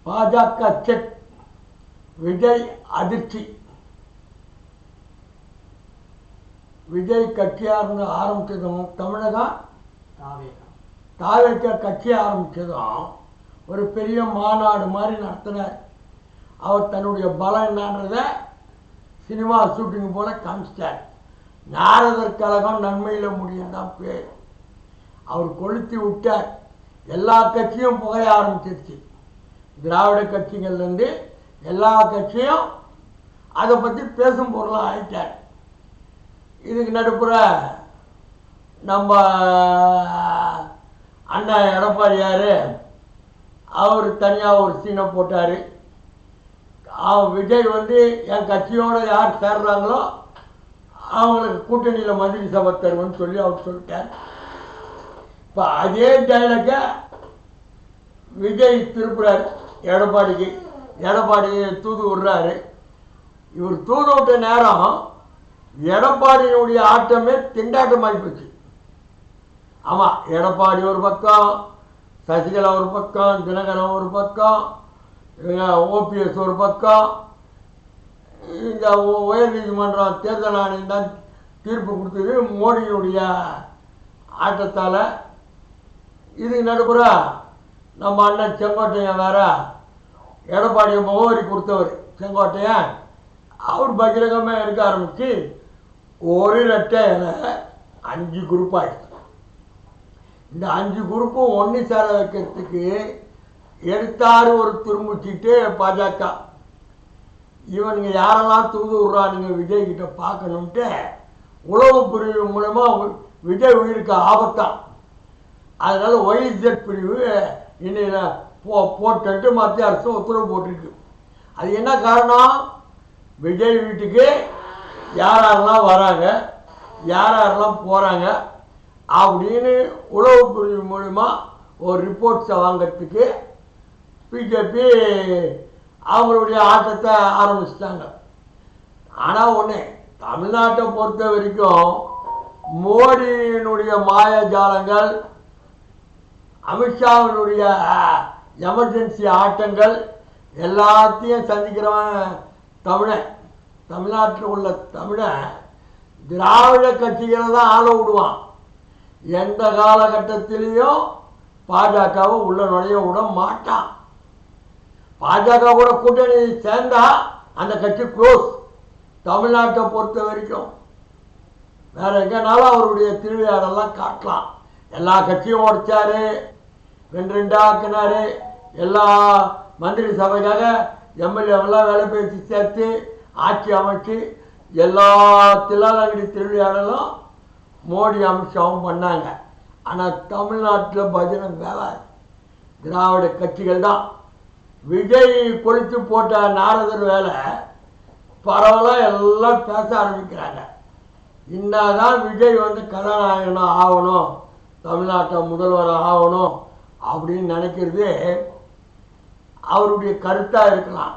பாஜக செக் விஜய் அதிர்ச்சி. விஜய் கட்சியாக ஆரம்பித்ததும் தமிழகம் தாவேக கட்சி ஆரம்பித்ததும் ஒரு பெரிய மாநாடு மாதிரி நடத்தினார். அவர் தன்னுடைய பலம் என்னன்றதை சினிமா ஷூட்டிங் போல காமிச்சிட்டார். நாரதர் கழகம் நன்மையில் முடியும் தான் பேர். அவர் கொளுத்தி விட்டார். எல்லா கட்சியும் புகைய ஆரம்பிச்சிருச்சு. திராவிட கட்சிகள்லேருந்து எல்லா கட்சியும் அதை பற்றி பேசும் பொருளாக ஆயிட்டார். இதுக்கு நடுப்புற நம்ம அண்ணன் எடப்பாடியார் அவர் தனியாக ஒரு சீனை போட்டார். விஜய் என் கட்சியோடு யார் சேர்றாங்களோ அவங்களுக்கு கூட்டணியில் மந்திரி சபை தருவேன்னு சொல்லி அவர் சொல்லிட்டார். இப்போ அதே டைலாக விஜய் திருப்புறார் எடப்பாடிக்கு. எடப்பாடி தூது விடுறாரு. இவர் தூது விட்ட நேரம் எடப்பாடியினுடைய ஆட்டமே திண்டாட்டமாகி போச்சு. ஆமாம், எடப்பாடி ஒரு பக்கம், சசிகலா ஒரு பக்கம், தினகரன் ஒரு பக்கம், ஓபிஎஸ் ஒரு பக்கம். இந்த உயர் நீதிமன்றம் தேர்தல் ஆணையம் தான் தீர்ப்பு கொடுத்தது மோடியினுடைய ஆட்டத்தால். இதுக்கு நடுப்புற நம்ம அண்ணன் செங்கோட்டையன் வேற எடப்பாடியை முகவரி கொடுத்தவர். செங்கோட்டையன் அவர் பகிரங்கமாக எடுக்க ஆரம்பித்து ஒரு லட்ச 5 குரூப் ஆகிடுச்சு. இந்த 5 குரூப்பும் ஒன்று சேர வைக்கிறதுக்கு எடுத்தாரு ஒரு துருமுச்சிட்டு பாஜக. இவனுங்க யாரெல்லாம் தூது விட்றானுங்க விஜய் கிட்ட பார்க்கணுன்ட்டு உளவு பிரிவு மூலமாக விஜய் உயிருக்கு ஆபத்தான். அதனால் ஒய்இசட் பிரிவு இன்னைக்கு போட்டு மத்திய அரசு உத்தரவு போட்டிருக்கு. அது என்ன காரணம்? விஜய் வீட்டுக்கு யாரெல்லாம் வராங்க, யாரெல்லாம் போகிறாங்க அப்படின்னு உளவு பிரிவு மூலமா ஒரு ரிப்போர்ட்ஸை வாங்கிறதுக்கு பிஜேபி அவங்களுடைய ஆட்டத்தை ஆரம்பிச்சிட்டாங்க. ஆனால் ஒன்று, தமிழ்நாட்டை பொறுத்த வரைக்கும் மோடியினுடைய மாயஜாலங்கள், அமித்ஷாவினுடைய எமர்ஜென்சி ஆட்டங்கள் எல்லாத்தையும் சந்திக்கிறவன் தமிழன். தமிழ்நாட்டில் உள்ள தமிழன் திராவிட கட்சிகளை தான் ஆள விடுவான். எந்த காலகட்டத்திலையும் பாஜகவை உள்ள நுழைய விட மாட்டான். பாஜக கூட கூட்டணி சேர்ந்தா அந்த கட்சி க்ளோஸ். தமிழ்நாட்டை பொறுத்த வரைக்கும் வேற எங்கனாலும் அவருடைய திருவிழாடெல்லாம் காட்டலாம். எல்லா கட்சியும் உடைச்சாரு, 2 ஆக்கினாரு. எல்லா மந்திரி சபைக்காக எம்எல்ஏவெல்லாம் வேலை பேசி சேர்த்து ஆட்சி அமைச்சு எல்லா தில்லாலங்கடி திருவிழாடலும் மோடி அமித்ஷாவும் பண்ணாங்க. ஆனால் தமிழ்நாட்டில் பஜனை வேலை திராவிட கட்சிகள் தான். விஜய் கொளுத்து போட்ட நாரதர் வேலை பரவலாக எல்லாம் பேச ஆரம்பிக்கிறாங்க. இன்னதான் விஜய் கதாநாயகனாக ஆகணும், தமிழ்நாட்டை முதல்வராக ஆகணும் அப்படின்னு நினைக்கிறது அவருடைய கருத்தாக இருக்கலாம்.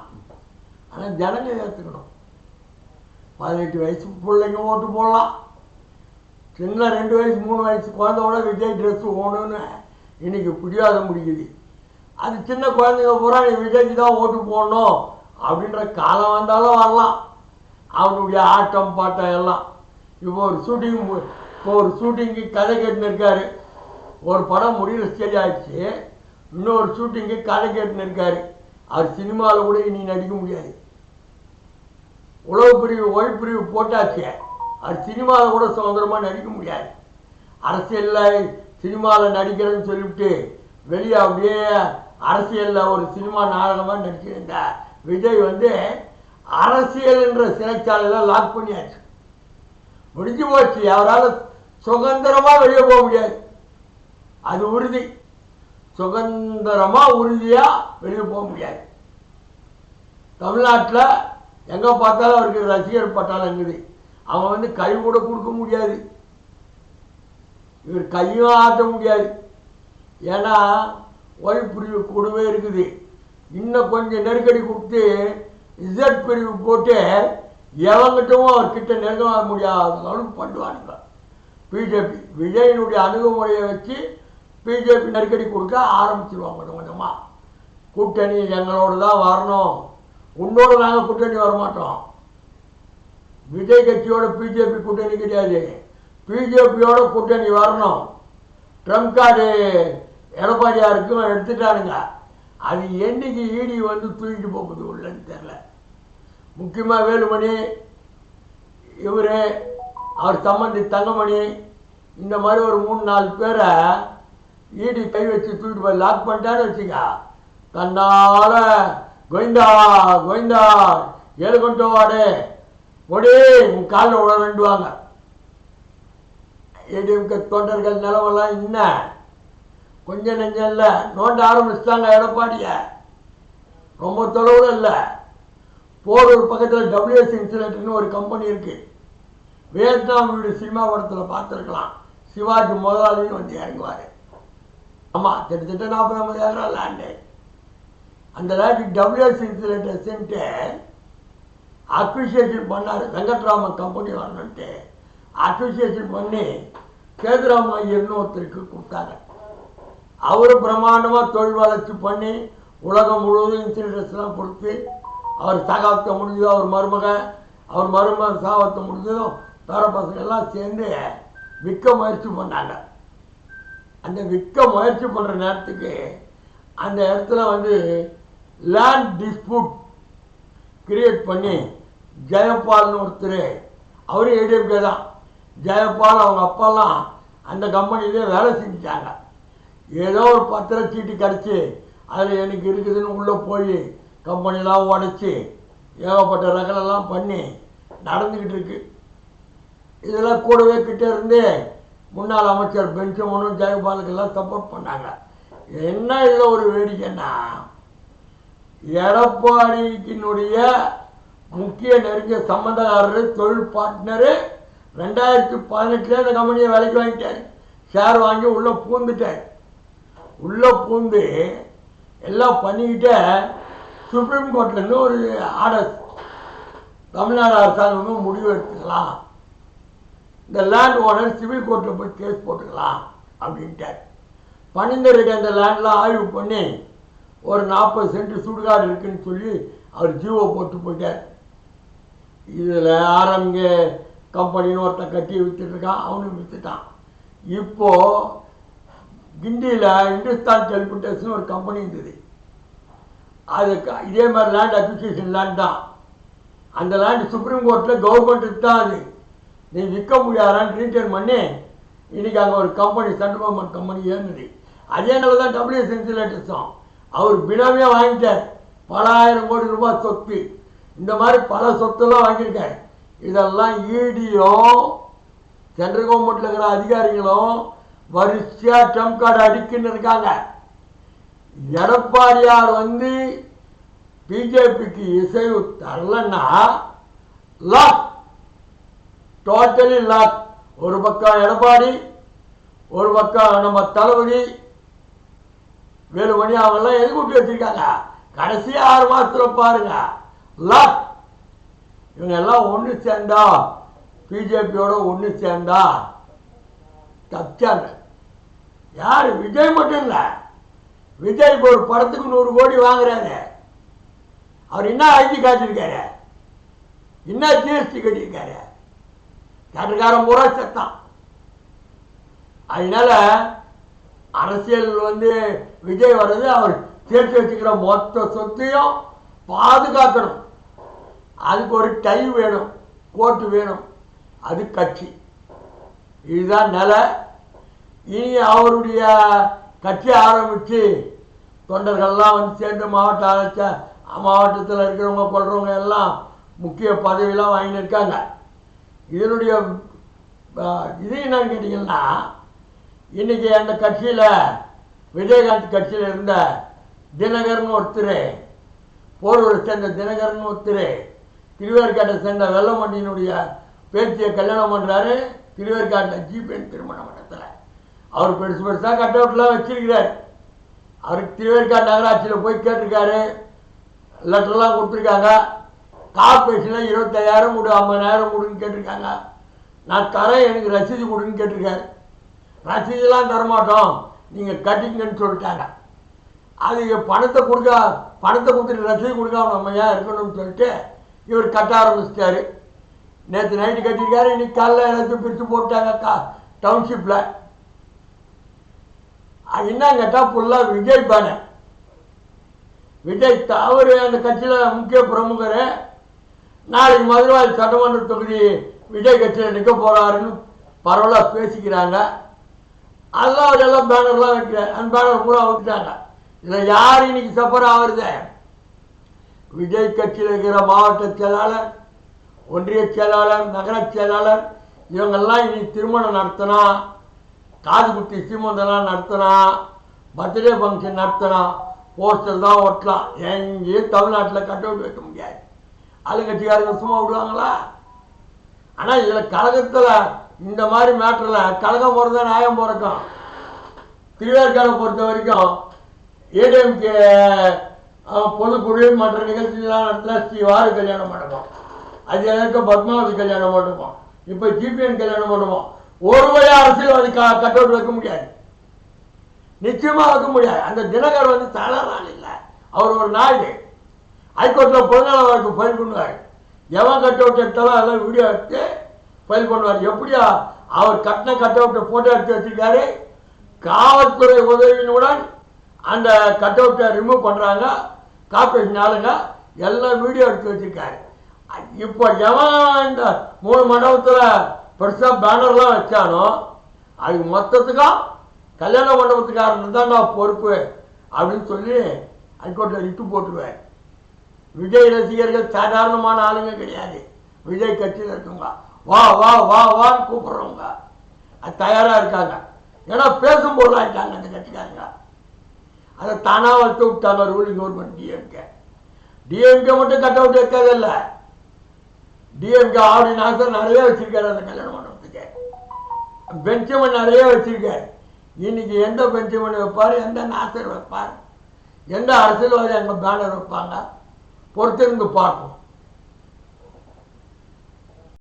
ஆனால் ஜனங்க ஏற்றுக்கணும். 18 வயசு பிள்ளைங்க ஓட்டு போடலாம். சின்ன 2 வயசு 3 வயசு குழந்தையோட விஜய் ட்ரெஸ் ஓடணும்னு இன்னைக்கு புரியாத முடியுது. அது சின்ன குழந்தைங்க பூரா நீ விஜய்க்கு தான் ஓட்டு போடணும் அப்படின்ற காலம் வந்தாலும் வரலாம். அவனுடைய ஆட்டம் பாட்டம் எல்லாம். இப்போ ஒரு ஷூட்டிங்கு கதை கேட்டுன்னு இருக்காரு. ஒரு படம் முடியல, ஸ்டேஜ் ஆகிடுச்சு. இன்னொரு ஷூட்டிங்கு கதை கேட்டுன்னு இருக்காரு. அவர் சினிமாவில் கூட இனி நடிக்க முடியாது. உளவு பிரிவு ஒழிப்பிரிவு போட்டாச்சு. அவர் சினிமாவில் கூட சுதந்திரமாக நடிக்க முடியாது. அரசியலில் சினிமாவில் நடிக்கிறேன்னு சொல்லிவிட்டு வெளியே அப்படியே அரசியலில் ஒரு சினிமா நாடகமாக நடிச்சிருந்த விஜய் அரசியல் என்ற சிறைச்சாலையில் லாக் பண்ணியாச்சு. முடிஞ்சு போச்சு. அவரால் சுதந்திரமாக வெளியே போக முடியாது. அது உறுதி. சுதந்திரமாக உறுதியாக வெளியே போக முடியாது. தமிழ்நாட்டில் எங்கே பார்த்தாலும் அவருக்கு ரசிகர் பட்டாளம் இருக்குது. அவங்க கை கூட கொடுக்க முடியாது. இவர் கையும் ஆட்ட முடியாது. ஏன்னா ஒய்பிரிவு கூடவே இருக்குது. இன்னும் கொஞ்சம் நெருக்கடி கொடுத்து இசட் பிரிவு போட்டு எவங்கிட்டவும் அவர்கிட்ட நெருங்க முடியாத அளவுக்கு பண்ணுவானுங்க பிஜேபி. விஜயனுடைய அணுகுமுறையை வச்சு பிஜேபி நெருக்கடி கொடுக்க ஆரம்பிச்சிருவாங்க கொஞ்சம் கொஞ்சமாக. கூட்டணி எங்களோடு தான் வரணும், உன்னோடு நாங்கள் கூட்டணி வரமாட்டோம். விஜய் கட்சியோட பிஜேபி கூட்டணி கிடையாது, பிஜேபியோட கூட்டணி வரணும். ட்ரம்ப் கார்டு எடப்பாடியாருக்கும் எடுத்துட்டானுங்க. அது என்னைக்கு ஈடி வந்து தூக்கிட்டு போகுது உள்ளன்னு தெரில. முக்கியமாக வேலுமணி, இவர், அவர் சம்பந்தி தங்கமணி, இந்த மாதிரி ஒரு 3-4 பேரை ஈடி கை வச்சு தூக்கிட்டு போய் லாக் பண்ணிட்டான்னு வச்சுக்க, தன்னால் கோவிந்தா கோவிந்தா 7 கொண்டு வாடு ஒடி உன் காலில் விட வேண்டுவாங்க. ஏடிஎம்கே தொண்டர்கள் நிலவெல்லாம் இன்னும் கொஞ்சம் நெஞ்சம் இல்லை, நோண்ட ஆரம்பிச்சிட்டாங்க எடப்பாடிய. ரொம்ப தொலைவில் இல்லை, போரூர் பக்கத்தில் WS இன்சுலேட்டர்னு ஒரு கம்பெனி இருக்கு. வியட்நாம் வீடு சினிமா படத்தில் பார்த்துருக்கலாம், சிவாஜி முதலாளின்னு வந்து இறங்குவார். ஆமாம், கிட்டத்தட்ட 40-50 ஏக்கர் லேண்டு. அந்த லேண்டுக்கு WS இன்சுலேட்டர் சென்ட்டு அக்விசியேஷன் பண்ணார். வெங்கட்ராமன் கம்பெனி வரணுன்ட்டு அக்விசியேஷன் பண்ணி சேதுராம ஐயர்னு ஒருத்தருக்கு கொடுத்தாங்க. அவரும் பிரம்மாண்டமாக தொழில் வளர்ச்சி பண்ணி உலகம் முழுவதும் இன்சூரன்ஸ்லாம் கொடுத்து அவர் சகாப்தம் முடிஞ்சதும் அவர் மருமகன் சாகத்தை முடிஞ்சதும் பேர பசங்க எல்லாம் சேர்ந்து விற்க முயற்சி பண்ணாங்க. அந்த விற்க முயற்சி பண்ணுற நேரத்துக்கு அந்த இடத்துல வந்து லேண்ட் டிஸ்பியூட் கிரியேட் பண்ணி ஜெயபால்னு ஒருத்தர், அவரும் ஏடிஎம்கே தான், ஜெயபால் அவங்க அப்பாலாம் அந்த கம்பெனிலே வேலை செஞ்சுட்டாங்க. ஏதோ ஒரு பத்திரச்சீட்டு கிடச்சி அதில் எனக்கு இருக்குதுன்னு உள்ளே போய் கம்பெனிலாம் உடச்சி ஏகப்பட்ட ரகலெல்லாம் பண்ணி நடந்துக்கிட்டு இருக்கு. இதெல்லாம் கூடவே கிட்டே இருந்து முன்னாள் அமைச்சர் பென்சமனும் ஜெயபாலுக்கெல்லாம் சப்போர்ட் பண்ணாங்க. என்ன இதில் ஒரு வேடிக்கைன்னா, எடப்பாடியினுடைய முக்கிய நெருங்கிய சம்பந்தக்காரர் தொழில் பார்ட்னரு 2018 அந்த கம்பெனியை விலைக்கு வாங்கிட்டார். ஷேர் வாங்கி உள்ளே பூந்துட்டார். உள்ளே பூந்து எல்லாம் பண்ணிக்கிட்ட சுப்ரீம் கோர்ட்லேருந்து ஒரு ஆர்டர், தமிழ்நாடு அரசாங்கமும் முடிவு எடுத்துக்கலாம், இந்த லேண்ட் ஓனர் சிவில் கோர்ட்டில் போய் கேஸ் போட்டுக்கலாம் அப்படின்ட்டார். பணிந்தருக்கு அந்த லேண்ட்லாம் ஆய்வு பண்ணி ஒரு 40 சென்ட் சுடுகாடு இருக்குன்னு சொல்லி அவர் ஜீவோ போட்டு போயிட்டார். இதில் ஆரம்பிங்க கம்பெனின்னு ஒருத்தன் கட்டி விற்றுட்டுருக்கான், அவனும் விற்றுட்டான். இப்போது கிண்டியில் இந்துஸ்தான் டெலிபியூட்டர்ஸ்னு ஒரு கம்பெனி இருந்தது. அது இதே மாதிரி லேண்ட் அக்விசிஷன் லேண்ட் தான். அந்த லேண்டு சுப்ரீம் கோர்ட்டில் கவர்மெண்ட்டுக்கு தான் அது, நீ விற்க முடியாதான்னு ரீட்டைன் பண்ணி இன்றைக்கி அங்கே ஒரு கம்பெனி சென்ட்ரல் கவர்மெண்ட் கம்பெனி ஏறுனது. அதே நாள் தான் WS இன்சுலேட்டர்ஸும் அவர் பினாமியாக வாங்கிட்டார். பல ஆயிரம் கோடி ரூபாய் சொத்து, இந்த மாதிரி பல சொத்தெல்லாம் வாங்கியிருக்காரு. இதெல்லாம் ஈடியும் சென்ட்ரல் கவர்மெண்ட்டில் இருக்கிற அதிகாரிகளும் வரிசையாக ட்ரம்ப் கார்டு அடிக்கின்னு இருக்காங்க. எடப்பாடியார் வந்து பிஜேபிக்கு இசைவு தரலன்னா லாக், டோட்டலி லாக். ஒரு பக்கம் எடப்பாடி, ஒரு பக்கம் நம்ம தளபதி வேலுமணி, அவங்கெல்லாம் எது கூட்டி வச்சிருக்காங்க. கடைசி 6 மாதத்தில் பாருங்க லாக். இவங்க எல்லாம் ஒன்று சேர்ந்தா, பிஜேபியோட ஒன்று சேர்ந்தா தப்பிச்சாங்க. யார்? விஜய் மட்டும் இல்லை, விஜய் இப்போ ஒரு படத்துக்கு 100 கோடி வாங்குறாரு. அவர் என்ன ஐடி காட்டியிருக்காரு, என்ன ஜிஎஸ்டி கட்டியிருக்காரு, கேட்டுக்காரன் பூரா செத்தான். அதனால அரசியல் வந்து விஜய் வர்றது அவர் சேர்த்து வச்சுக்கிற மொத்த சொத்தையும் பாதுகாக்கணும். அதுக்கு ஒரு டை வேணும், கோட்டு வேணும், அது கட்சி. இதுதான் நிலை. இனி அவருடைய கட்சி ஆரம்பித்து தொண்டர்கள்லாம் வந்து சேர்ந்து மாவட்டத்தில் இருக்கிறவங்க கொள்றவங்க எல்லாம் முக்கிய பதவியெல்லாம் வாங்கின்னு இருக்காங்க. இதனுடைய இது என்னன்னு கேட்டிங்கன்னா, இன்றைக்கி அந்த கட்சியில் விஜயகாந்த் கட்சியில் இருந்த தினகரன் ஒருத்தர், போரூரை சேர்ந்த தினகரன் ஒருத்தர், திருவேற்காட்டை சேர்ந்த வெள்ளமண்டியினுடைய பேச்சியை கல்யாணம் பண்ணுறாரு. திருவேற்காட்டில் ஜிபேன் திருமண மண்டலத்தில் அவர் பெருசு பெருசாக கட் அவுட்லாம் வச்சிருக்கிறார். அவருக்கு திருவேற்காடு நகராட்சியில் போய் கேட்டிருக்காரு, லெட்டர்லாம் கொடுத்துருக்காங்க. கார்பரேஷனில் 25,000 கொடு, 50,000 கொடுன்னு கேட்டிருக்காங்க. நான் தரேன், எனக்கு ரசீது கொடுன்னு கேட்டிருக்காரு. ரசீதெல்லாம் தரமாட்டோம், நீங்கள் கட்டிங்கன்னு சொல்லிட்டாங்க. அது பணத்தை கொடுத்துட்டு ரசீது கொடுக்காம நம்ம ஏன் இருக்கணும்னு சொல்லிட்டு இவர் கட்ட ஆரம்பிச்சிட்டாரு. நேற்று நைட்டு கட்டியிருக்காரு, இன்னைக்கு காலைல எல்லாத்தையும் பிரித்து போட்டாங்க டவுன்ஷிப்பில். என்ன கேட்டால் ஃபுல்லாக விஜய் பானே. விஜய் அவர் அந்த கட்சியில் முக்கிய பிரமுகர். நாளைக்கு மதுரவாயல் சட்டமன்ற தொகுதி விஜய் கட்சியில் நிற்க போகிறாருன்னு பரவலாக பேசிக்கிறாங்க. அதெல்லாம் அவரெல்லாம் பேனர்லாம் வைக்கிறார். அந்த பேனர் பூரா விட்டுட்டாங்க. இதில் யார் இன்னைக்கு சஃபர் ஆகுறது? விஜய் கட்சியில் இருக்கிற மாவட்ட செயலாளர், ஒன்றிய செயலாளர், நகர செயலாளர், இவங்கெல்லாம் இனி திருமணம் நடத்தினா, காது குத்தி சீமந்தெல்லாம் நடத்தினா, பர்த்டே ஃபங்க்ஷன் நடத்தினா போஸ்டர் தான் ஓட்டலாம். எங்கேயும் தமிழ்நாட்டில் கட் அவுட் வைக்க முடியாது. ஆளுங்கட்சிக்காரங்க சும்மா விடுவாங்களா? ஆனால் இதில் கழகத்தில் இந்த மாதிரி மேட்டரில் கழகம் போகிறத நியாயம் பிறக்கும். திருவேற்காடை பொறுத்த வரைக்கும் ஏடிஎம்கே பொதுக்குழு மற்ற நிகழ்ச்சிகள்லாம் நடத்தினா ஸ்ரீவாரு கல்யாண மண்டபம், அது எனக்கு பத்மாவதி கல்யாண மண்டபம், இப்போ ஜிபிஎன் கல்யாண மண்டபம். ஒரு வழி அரசியல் அது கட் அவுட் வைக்க முடியாது, நிச்சயமாக வைக்க முடியாது. அந்த தினகர் வந்து சாதாரண ஆள் இல்லை, அவர் ஒரு நாயுடு. ஹைகோர்ட்டில் பொதுநல வழக்கு ஃபைல் பண்ணுவார். எவன் கட் அவுட் எடுத்தாலும் அதெல்லாம் வீடியோ எடுத்து ஃபைல் பண்ணுவார். எப்படியா அவர் கட்டின கட் அவுட்டை ஃபோட்டோ எடுத்து வச்சிருக்காரு. காவல்துறை உதவியினுடன் அந்த கட் அவுட்டை ரிமூவ் பண்ணுறாங்க. கார்பரேஷன் ஆளுங்க எல்லாம் வீடியோ எடுத்து வச்சிருக்காரு. இப்போ எவன் இந்த 3 மண்டபத்தில் பெருசாக பேனர்லாம் வச்சானோ அதுக்கு மொத்தத்துக்கும் கல்யாண மண்டபத்துக்காரன் தான் நான் பொறுப்பு அப்படின்னு சொல்லி ஹைகோர்ட்டில் ரிட்டு போட்டுருவேன். விஜய் ரசிகர்கள் சாதாரணமான ஆளுங்க கிடையாது. விஜய் கட்சியில் இருக்கவங்க வா வா வா வான்னு கூப்பிட்றவங்க அது தயாராக இருக்காங்க. ஏன்னா பேசும்போது ஆகிட்டாங்க அந்த கட்சிக்காரங்க. அதை தானாக வளர்த்து விட்டாங்க ரூலிங் கவர்மெண்ட் டிஎம்கே மட்டும் கட் அவுட் வைக்காதில்ல. டிஎம்கே ஆடி நாசர் நிறைய வச்சிருக்காரு அந்த கல்யாண மண்டபத்துக்கு. பெஞ்சமன் நிறைய வச்சிருக்காரு. இன்னைக்கு எந்த பெஞ்சமன் வைப்பார், எந்த நாசர் வைப்பார், எந்த அரசியல்வாதி அங்கே பேனர் வைப்பாங்க, பொறுத்திருந்து பார்ப்போம்.